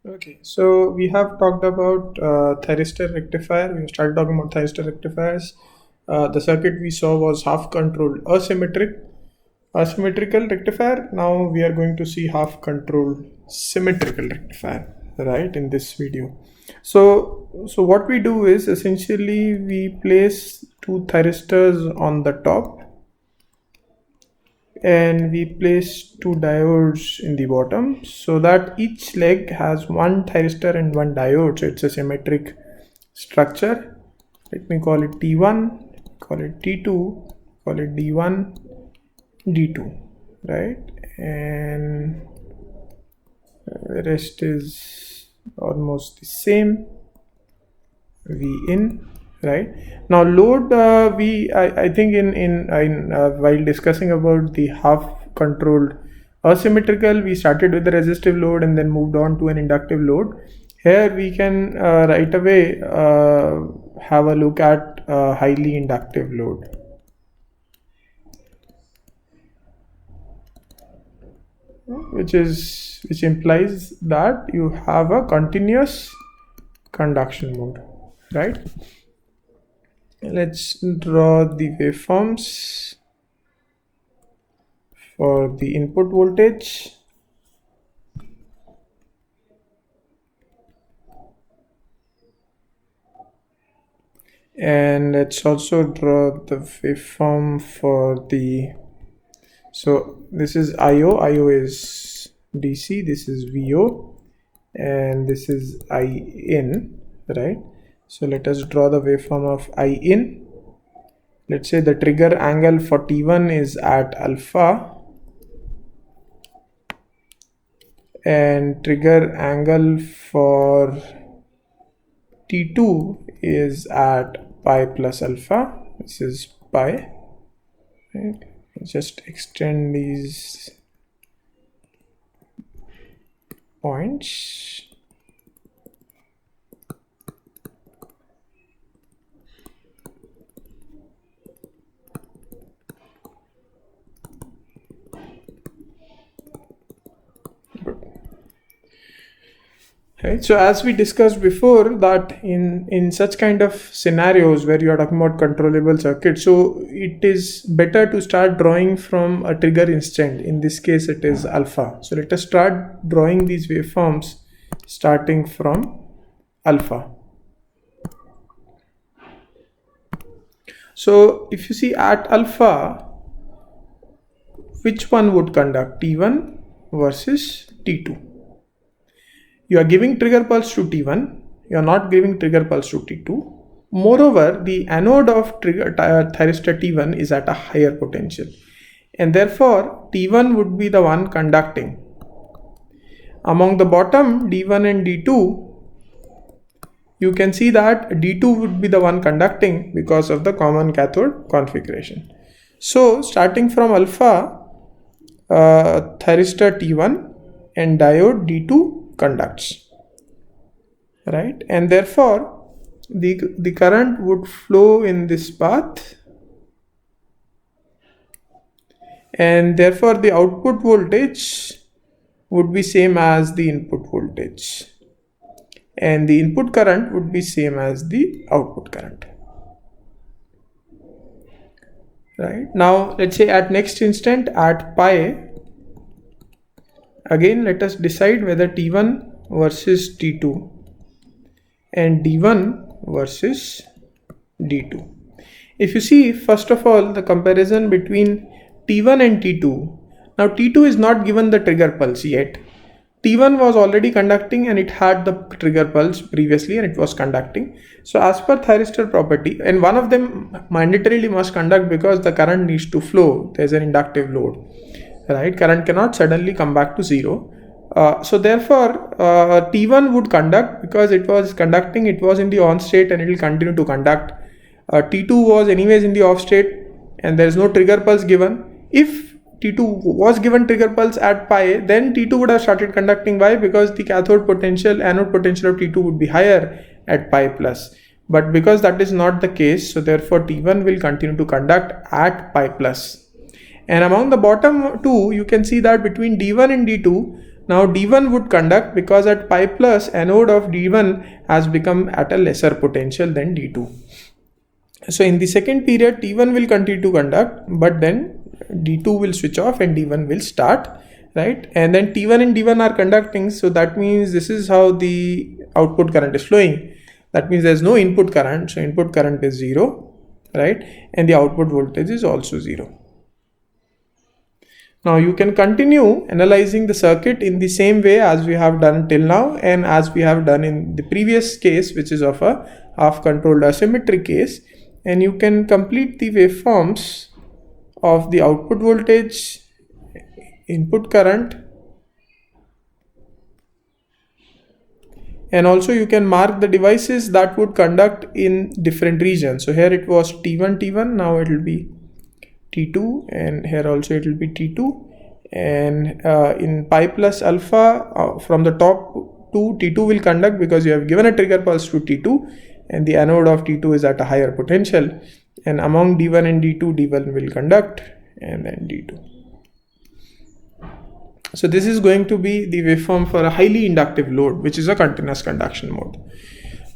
Okay, so we have talked about thyristor rectifier. We started talking about thyristor rectifiers. The circuit we saw was half controlled asymmetrical rectifier. Now we are going to see half controlled symmetrical rectifier, right, in this video. So what we do is essentially we place two thyristors on the top and we place two diodes in the bottom so that each leg has one thyristor and one diode, so it's a symmetric structure. Let me call it T1, call it T2, call it D1, D2, right? And the rest is almost the same. V in, right? Now load, I think in while discussing about the half controlled asymmetrical, we started with the resistive load and then moved on to an inductive load. Here we can right away have a look at highly inductive load. Which implies that you have a continuous conduction mode, right? Let's draw the waveforms for the input voltage. And let's also draw the waveform for the, so this is IO is DC, this is VO, and this is IN, right? So let us draw the waveform of IN. Let's say the trigger angle for T1 is at alpha and trigger angle for T2 is at pi plus alpha. This is pi, right? Just extend these points. Right, so as we discussed before, that in such kind of scenarios where you are talking about controllable circuits, so it is better to start drawing from a trigger instant. In this case it is alpha. So let us start drawing these waveforms starting from alpha. So if you see at alpha, which one would conduct, T1 versus T2? You are giving trigger pulse to T1, you are not giving trigger pulse to T2. Moreover, the anode of thyristor T1 is at a higher potential, and therefore T1 would be the one conducting. Among the bottom D1 and D2, you can see that D2 would be the one conducting because of the common cathode configuration. So starting from alpha, thyristor T1 and diode D2 conducts, right? And therefore the current would flow in this path, and therefore the output voltage would be same as the input voltage, and the input current would be same as the output current, right? Now let's say at next instant at pi, again let us decide whether T1 versus T2 and D1 versus D2. If you see, first of all, the comparison between T1 and T2. Now T2 is not given the trigger pulse yet. T1 was already conducting and it had the trigger pulse previously and it was conducting. So as per thyristor property, and one of them mandatorily must conduct because the current needs to flow, there's an inductive load, right? Current cannot suddenly come back to zero. So therefore T1 would conduct because it was conducting, it was in the on state and it will continue to conduct. T2 was anyways in the off state and there is no trigger pulse given. If T2 was given trigger pulse at pi, then T2 would have started conducting. Why? Because the cathode potential, anode potential of T2 would be higher at pi plus. But because that is not the case, so therefore T1 will continue to conduct at pi plus. And among the bottom two, you can see that between D1 and D2, Now D1 would conduct because at pi plus anode of D1 has become at a lesser potential than D2. So in the second period T1 will continue to conduct, but then D2 will switch off and D1 will start, right? And then T1 and D1 are conducting, so that means this is how the output current is flowing. That means there's no input current, so input current is 0, right? And the output voltage is also 0. Now you can continue analyzing the circuit in the same way as we have done till now and as we have done in the previous case, which is of a half controlled asymmetric case, and you can complete the waveforms of the output voltage, input current, and also you can mark the devices that would conduct in different regions. So here it was T1, now it will be T2, and here also it will be T2, and in pi plus alpha from the top to T2 will conduct because you have given a trigger pulse to T2 and the anode of T2 is at a higher potential, and among D1 and D2, D1 will conduct and then D2. So this is going to be the waveform for a highly inductive load, which is a continuous conduction mode.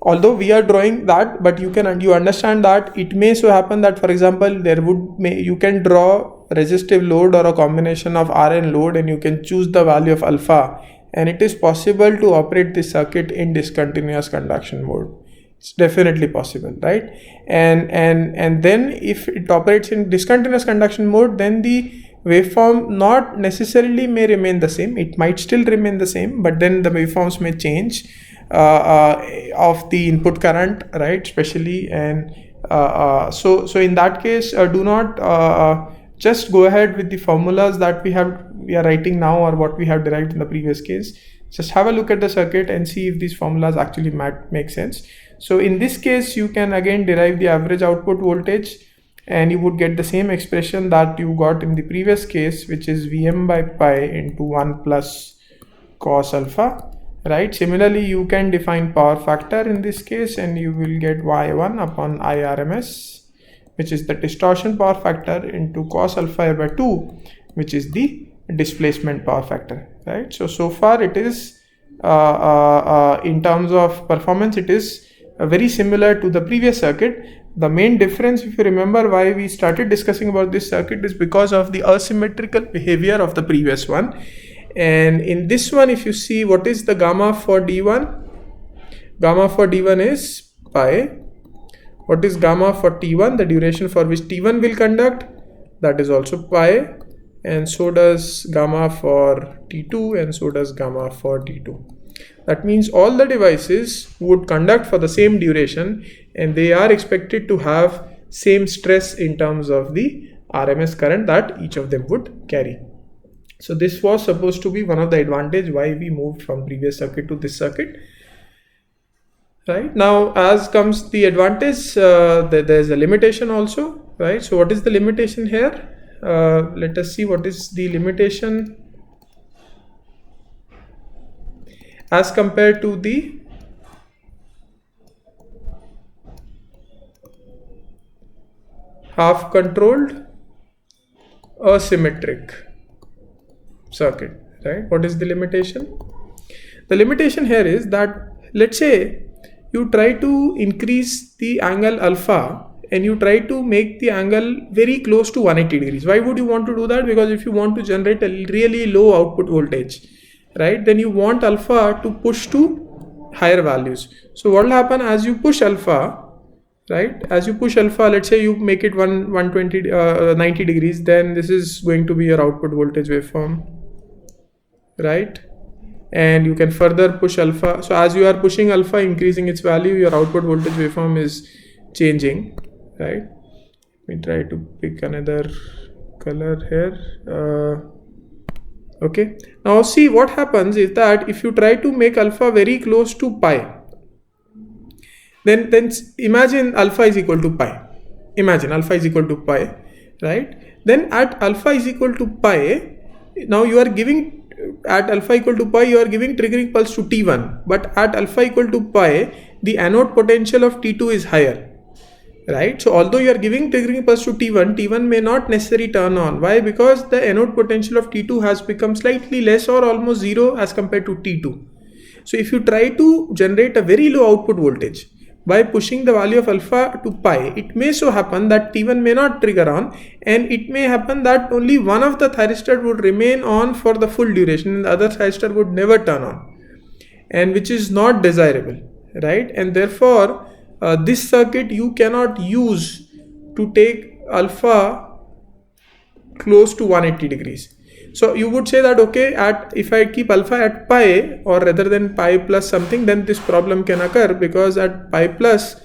Although we are drawing that, but you understand that it may so happen that, for example, you can draw resistive load or a combination of Rn load, and you can choose the value of alpha, and it is possible to operate this circuit in discontinuous conduction mode. It's definitely possible, right? And then if it operates in discontinuous conduction mode, then the waveform not necessarily may remain the same. It might still remain the same, but then the waveforms may change of the input current, right, especially, and so in that case do not just go ahead with the formulas that we are writing now or what we have derived in the previous case. Just have a look at the circuit and see if these formulas actually make sense. So in this case you can again derive the average output voltage, and you would get the same expression that you got in the previous case, which is Vm by pi into 1 plus cos alpha. Right, similarly you can define power factor in this case, and you will get Y1 upon IRMS, which is the distortion power factor, into cos alpha by 2, which is the displacement power factor, right? So far it is in terms of performance it is very similar to the previous circuit. The main difference, if you remember why we started discussing about this circuit, is because of the asymmetrical behavior of the previous one. And in this one, if you see, what is the gamma for D1? Gamma for D1 is pi. What is gamma for T1? The duration for which T1 will conduct, that is also pi, and so does gamma for T2, and so does gamma for D2. That means all the devices would conduct for the same duration, and they are expected to have same stress in terms of the RMS current that each of them would carry. So this was supposed to be one of the advantage why we moved from previous circuit to this circuit. Right, now as comes the advantage, there's a limitation also, right? So what is the limitation here? Let us see what is the limitation as compared to the half controlled asymmetric circuit, right? What is the limitation? The limitation here is that, let's say you try to increase the angle alpha and you try to make the angle very close to 180 degrees. Why would you want to do that? Because if you want to generate a really low output voltage, right, then you want alpha to push to higher values. So what will happen as you push alpha, right, as you push alpha, let's say you make it 90 degrees, then this is going to be your output voltage waveform, right? And you can further push alpha. So as you are pushing alpha, increasing its value, your output voltage waveform is changing, right? Let me try to pick another color here. Okay, now see what happens is that if you try to make alpha very close to pi, then imagine alpha is equal to pi. Imagine alpha is equal to pi, right? Then at alpha is equal to pi, now you are giving, at alpha equal to pi, you are giving triggering pulse to T1, but at alpha equal to pi, the anode potential of T2 is higher, right? So although you are giving triggering pulse to T1, T1 may not necessarily turn on. Why? Because the anode potential of T2 has become slightly less or almost zero as compared to T2. So if you try to generate a very low output voltage by pushing the value of alpha to pi, it may so happen that T1 may not trigger on, and it may happen that only one of the thyristor would remain on for the full duration and the other thyristor would never turn on, and which is not desirable, right? And therefore this circuit you cannot use to take alpha close to 180 degrees. So you would say that, okay, if I keep alpha at pi, or rather than pi plus something, then this problem can occur, because at pi plus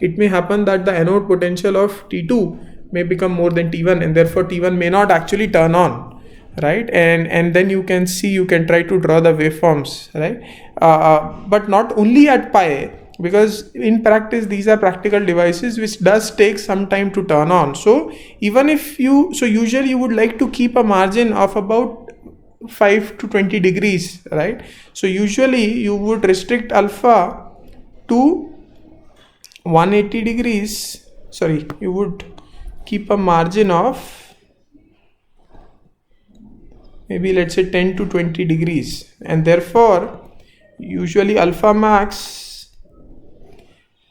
it may happen that the anode potential of T2 may become more than T1, and therefore T1 may not actually turn on, right? And then you can try to draw the waveforms, right? But not only at pi, because in practice these are practical devices which does take some time to turn on. So even if usually you would like to keep a margin of about 5 to 20 degrees, right? So usually you would restrict alpha to 180 degrees, you would keep a margin of maybe, let's say, 10 to 20 degrees, and therefore usually alpha max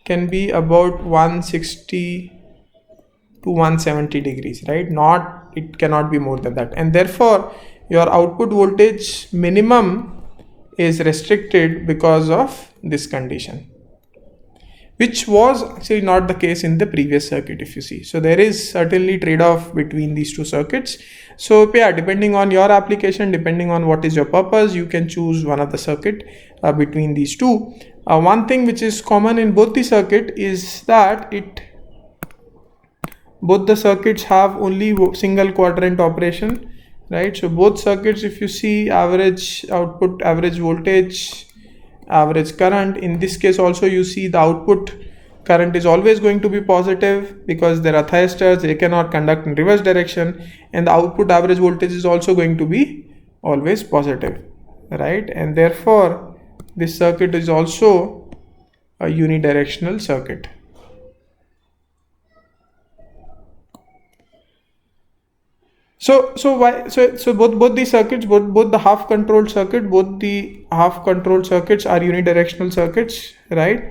can be about 160 to 170 degrees, right? It cannot be more than that, and therefore your output voltage minimum is restricted because of this condition, which was actually not the case in the previous circuit, if you see. So there is certainly trade-off between these two circuits. So yeah, depending on your application, depending on what is your purpose, you can choose one of the circuit between these two. One thing which is common in both the circuit is that both the circuits have only single quadrant operation, right? So both circuits, if you see, average output, average voltage, average current, in this case also you see the output current is always going to be positive because there are thyristors, they cannot conduct in reverse direction, and the output average voltage is also going to be always positive, right? And therefore this circuit is also a unidirectional circuit. So both the circuits, both the half controlled circuit, both the half controlled circuits are unidirectional circuits, right?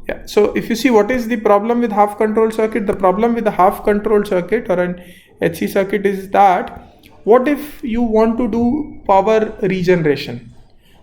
Yeah, so if you see, what is the problem with half controlled circuit? The problem with the half controlled circuit or an HC circuit is that, what if you want to do power regeneration?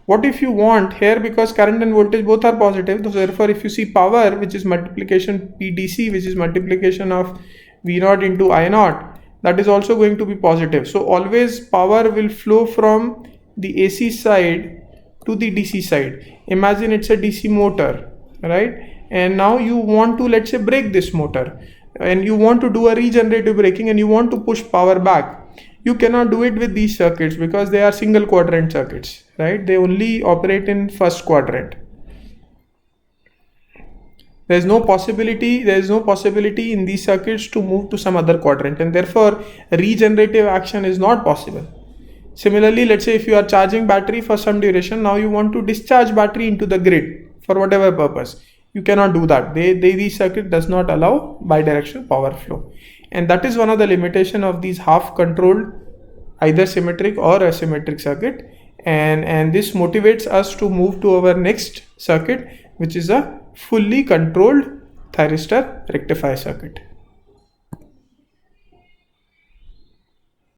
What if you want here, because current and voltage both are positive, so therefore if you see power, which is multiplication PDC, which is multiplication of V0 into I0, that is also going to be positive. So always power will flow from the AC side to the DC side. Imagine it's a DC motor, right? And now you want to, let's say, brake this motor, and you want to do a regenerative braking, and you want to push power back. You cannot do it with these circuits because they are single quadrant circuits, right? They only operate in first quadrant. There is no possibility in these circuits to move to some other quadrant, and therefore regenerative action is not possible. Similarly, let's say if you are charging battery for some duration, now you want to discharge battery into the grid for whatever purpose. You cannot do that. These circuit does not allow bidirectional power flow. And that is one of the limitation of these half controlled, either symmetric or asymmetric circuit. And this motivates us to move to our next circuit, which is a fully controlled thyristor rectifier circuit.